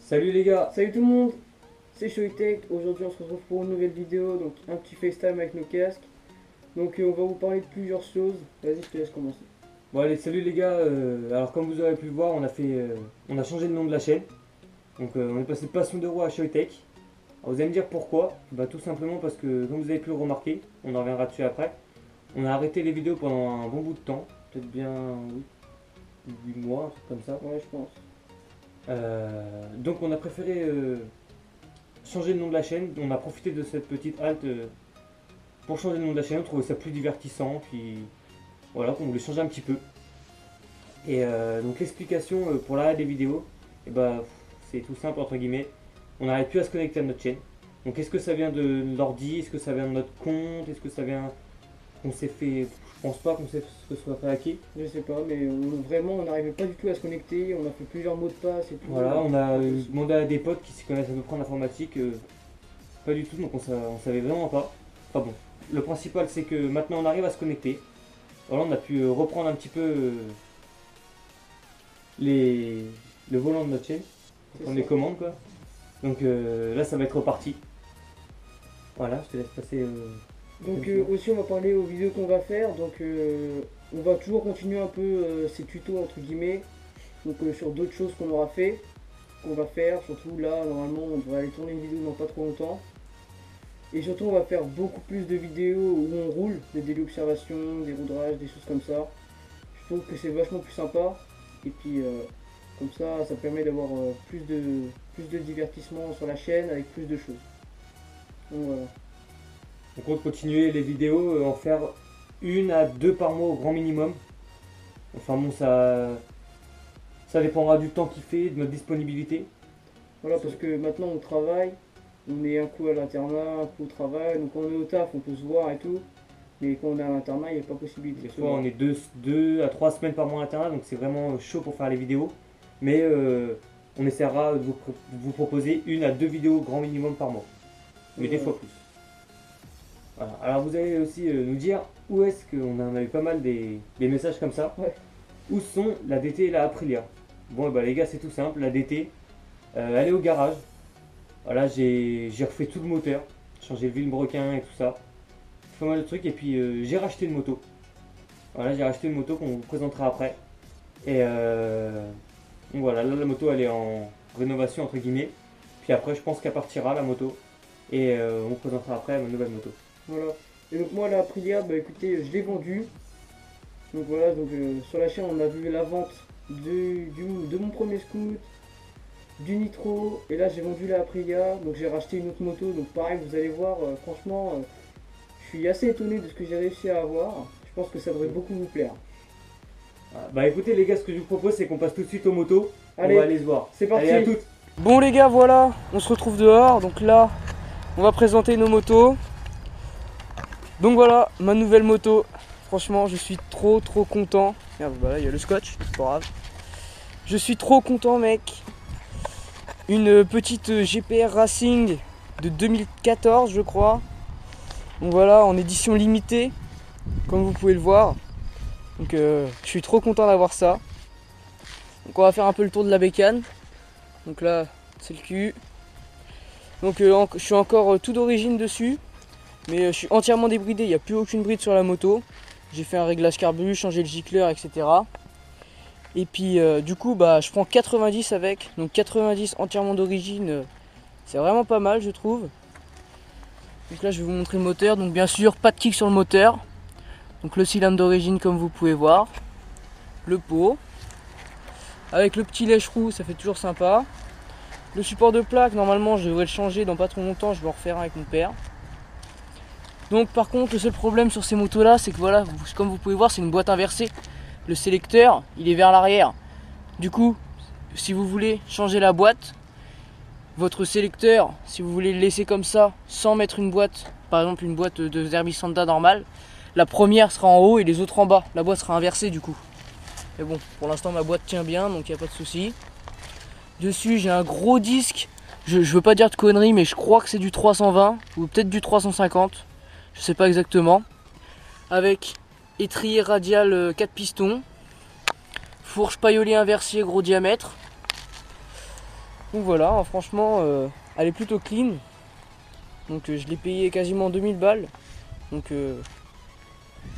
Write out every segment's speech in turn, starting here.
Salut les gars. Salut tout le monde, c'est Shoytech. Aujourd'hui on se retrouve pour une nouvelle vidéo, donc un petit FaceTime avec nos casques. Donc on va vous parler de plusieurs choses. Vas-y, je te laisse commencer. Bon allez, salut les gars. Alors comme vous aurez pu le voir, on a changé de nom de la chaîne. Donc on est passé de Passion d'Euro à Shoytech. Alors vous allez me dire pourquoi. Bah tout simplement parce que comme vous avez pu le remarquer, on en reviendra dessus après. On a arrêté les vidéos pendant un bon bout de temps, peut-être bien oui, 8 mois, un truc comme ça. Ouais, je pense. Donc on a préféré changer le nom de la chaîne. On a profité de cette petite halte pour changer le nom de la chaîne. On trouvait ça plus divertissant, puis voilà, qu'on voulait changer un petit peu. Et donc l'explication pour l'arrêt des vidéos, et bah, c'est tout simple entre guillemets. On n'arrête plus à se connecter à notre chaîne. Donc est-ce que ça vient de l'ordi? Est-ce que ça vient de notre compte? Est-ce que ça vient qu'on s'est fait... Je pense pas qu'on se soit fait hacker. Je sais pas, mais vraiment on n'arrivait pas du tout à se connecter. On a fait plusieurs mots de passe et tout. Voilà, on a demandé à des potes qui s'y connaissent à peu près en informatique. Pas du tout, donc on savait vraiment pas. Enfin bon, le principal c'est que maintenant on arrive à se connecter. Voilà, on a pu reprendre un petit peu le volant de notre chaîne, prendre les commandes quoi. Donc là ça va être reparti. Voilà, je te laisse passer. Donc aussi on va parler aux vidéos qu'on va faire. Donc on va toujours continuer un peu ces tutos entre guillemets. Donc sur d'autres choses qu'on aura fait, qu'on va faire. Surtout là, normalement on devrait aller tourner une vidéo dans pas trop longtemps. Et surtout on va faire beaucoup plus de vidéos où on roule, des téléobservations, des roudrages, des choses comme ça. Je trouve que c'est vachement plus sympa. Et puis comme ça permet d'avoir plus de divertissement sur la chaîne avec plus de choses. Donc voilà. On compte continuer les vidéos, en faire 1 à 2 par mois au grand minimum. Enfin bon, ça dépendra du temps qu'il fait, de notre disponibilité. Voilà, parce que maintenant on travaille, on est un coup à l'internat, un coup au travail, donc quand on est au taf on peut se voir et tout. Mais quand on est à l'internat, il n'y a pas possibilité. Des fois on est 2 à 3 semaines par mois à l'internat, donc c'est vraiment chaud pour faire les vidéos. Mais on essaiera de vous proposer 1 à 2 vidéos grand minimum par mois. Mais des fois plus. Voilà. Alors vous allez aussi nous dire où est-ce qu'on en a eu pas mal des messages comme ça. Ouais. Où sont la DT et la Aprilia? Bon bah les gars, c'est tout simple, la DT elle est au garage. Voilà, j'ai refait tout le moteur, changé le vilebrequin et tout ça. Pas mal de trucs et puis j'ai racheté une moto. Voilà, j'ai racheté une moto qu'on vous présentera après. Et donc voilà, là la moto elle est en rénovation entre guillemets. Puis après je pense qu'elle partira la moto. Et on vous présentera après ma nouvelle moto. Voilà. Et donc moi la Aprilia, bah écoutez, je l'ai vendue. Donc voilà, donc sur la chaîne on a vu la vente de mon premier scoot, du Nitro, et là j'ai vendu la Aprilia, donc j'ai racheté une autre moto, donc pareil vous allez voir, franchement je suis assez étonné de ce que j'ai réussi à avoir. Je pense que ça devrait beaucoup vous plaire. Bah écoutez les gars, ce que je vous propose c'est qu'on passe tout de suite aux motos. Allez, on va aller se voir. c'est parti. Allez, à toutes. Bon les gars, voilà, on se retrouve dehors, donc là on va présenter nos motos. Donc voilà, ma nouvelle moto, franchement je suis trop content. Merde, bah là il y a le scotch, c'est pas grave. Je suis trop content mec. Une petite GPR Racing de 2014 je crois. Donc voilà, en édition limitée, comme vous pouvez le voir. Donc je suis trop content d'avoir ça. Donc on va faire un peu le tour de la bécane. Donc là c'est le cul. Donc je suis encore tout d'origine dessus. Mais je suis entièrement débridé, il n'y a plus aucune bride sur la moto. J'ai fait un réglage carbu, changé le gicleur, etc. Et puis du coup bah je prends 90 avec. Donc 90 entièrement d'origine, c'est vraiment pas mal je trouve. Donc là je vais vous montrer le moteur. Donc bien sûr pas de kick sur le moteur. Donc le cylindre d'origine comme vous pouvez voir. Le pot. Avec le petit lèche-roue, ça fait toujours sympa. Le support de plaque, normalement je devrais le changer dans pas trop longtemps, je vais en refaire un avec mon père. Donc par contre le seul problème sur ces motos là c'est que voilà, comme vous pouvez voir c'est une boîte inversée. Le sélecteur il est vers l'arrière. Du coup si vous voulez changer la boîte, votre sélecteur si vous voulez le laisser comme ça sans mettre une boîte, par exemple une boîte de Zerbisanda normale, la première sera en haut et les autres en bas. La boîte sera inversée du coup. Mais bon pour l'instant ma boîte tient bien donc il n'y a pas de souci. Dessus j'ai un gros disque, je veux pas dire de conneries mais je crois que c'est du 320 ou peut-être du 350. Je sais pas exactement, avec étrier radial 4 pistons, fourche paillolée inversier gros diamètre, Donc voilà, hein, franchement, elle est plutôt clean. Donc je l'ai payé quasiment 2000 balles. Donc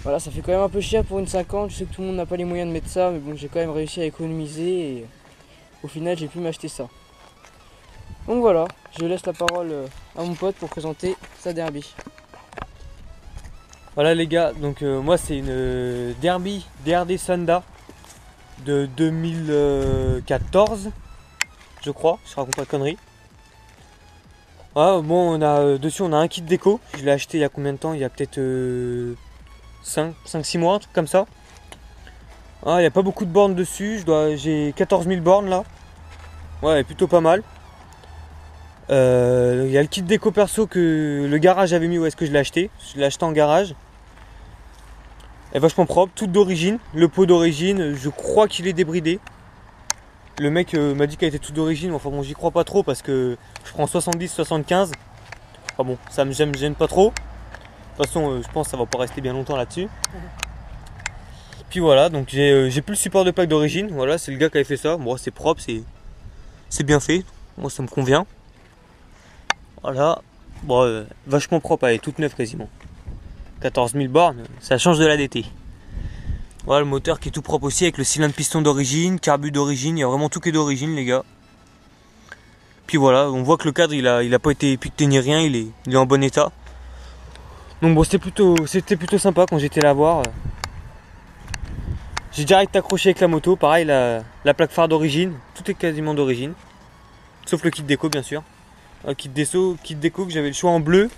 voilà, ça fait quand même un peu cher pour une 50. Je sais que tout le monde n'a pas les moyens de mettre ça, mais bon, j'ai quand même réussi à économiser et au final j'ai pu m'acheter ça. Donc voilà, je laisse la parole à mon pote pour présenter sa Derby. Voilà les gars, donc moi c'est une Derby DRD Sanda de 2014, je crois, je raconte pas de conneries. Ah, bon, dessus on a un kit déco, je l'ai acheté il y a combien de temps? Il y a peut-être 5-6 mois, un truc comme ça. Ah, il n'y a pas beaucoup de bornes dessus, j'ai 14 000 bornes là. Ouais, plutôt pas mal. Il y a le kit déco perso que le garage avait mis, où est-ce que je l'ai acheté? Je l'ai acheté en garage. Elle est vachement propre, toute d'origine. Le pot d'origine, je crois qu'il est débridé. Le mec m'a dit qu'elle était toute d'origine, enfin bon, j'y crois pas trop parce que je prends 70-75. Enfin bon, ça me gêne pas trop. De toute façon, je pense que ça va pas rester bien longtemps là-dessus. Puis voilà, donc j'ai plus le support de plaque d'origine. Voilà, c'est le gars qui avait fait ça. Bon, c'est propre, c'est bien fait. Moi, ça me convient. Voilà. Bon, vachement propre, elle est toute neuve quasiment. 14 000 bornes, ça change de la DT. Voilà, le moteur qui est tout propre aussi avec le cylindre piston d'origine, carbu d'origine, il y a vraiment tout qui est d'origine les gars. Puis voilà, on voit que le cadre il a pas été épiqueté ni rien, il est en bon état. Donc bon, c'était plutôt sympa quand j'étais là voir. J'ai direct accroché avec la moto, pareil la plaque phare d'origine, tout est quasiment d'origine. Sauf le kit déco bien sûr. Un kit déco que j'avais le choix en bleu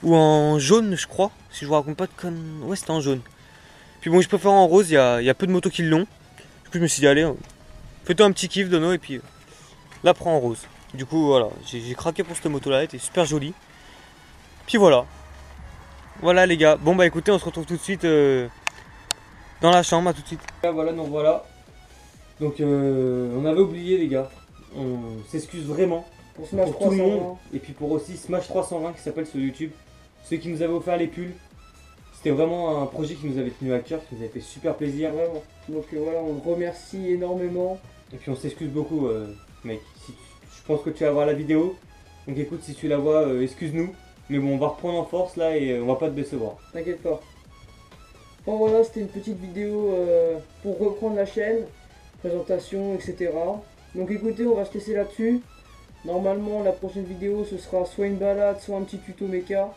ou en jaune je crois, si je vous raconte pas de conneries. Ouais, c'était en jaune. Puis bon, je préfère en rose, il y a peu de motos qui l'ont. Du coup je me suis dit allez, fais-toi un petit kiff Dono et puis la prends en rose. Du coup voilà, j'ai craqué pour cette moto là, elle était super jolie. Puis voilà. Voilà les gars, bon bah écoutez, on se retrouve tout de suite dans la chambre, à tout de suite. Voilà, donc voilà. Donc on avait oublié les gars, on s'excuse vraiment Pour Smash pour tout le 320. monde. Et puis pour aussi Smash 320 qui s'appelle sur YouTube. Ceux qui nous avaient offert les pulls. C'était vraiment un projet qui nous avait tenu à cœur, qui nous avait fait super plaisir. Vraiment. Donc voilà, on le remercie énormément. Et puis on s'excuse beaucoup mec. Je pense que tu vas voir la vidéo. Donc écoute, si tu la vois, excuse-nous. Mais bon, on va reprendre en force là et on va pas te décevoir. T'inquiète pas. Bon voilà, c'était une petite vidéo pour reprendre la chaîne, présentation, etc. Donc écoutez, on va se laisser là-dessus. Normalement, la prochaine vidéo, ce sera soit une balade, soit un petit tuto méca.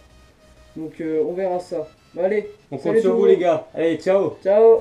Donc on verra ça. Bah, allez, On compte salut sur tout le vous monde. les gars. Allez, ciao. Ciao.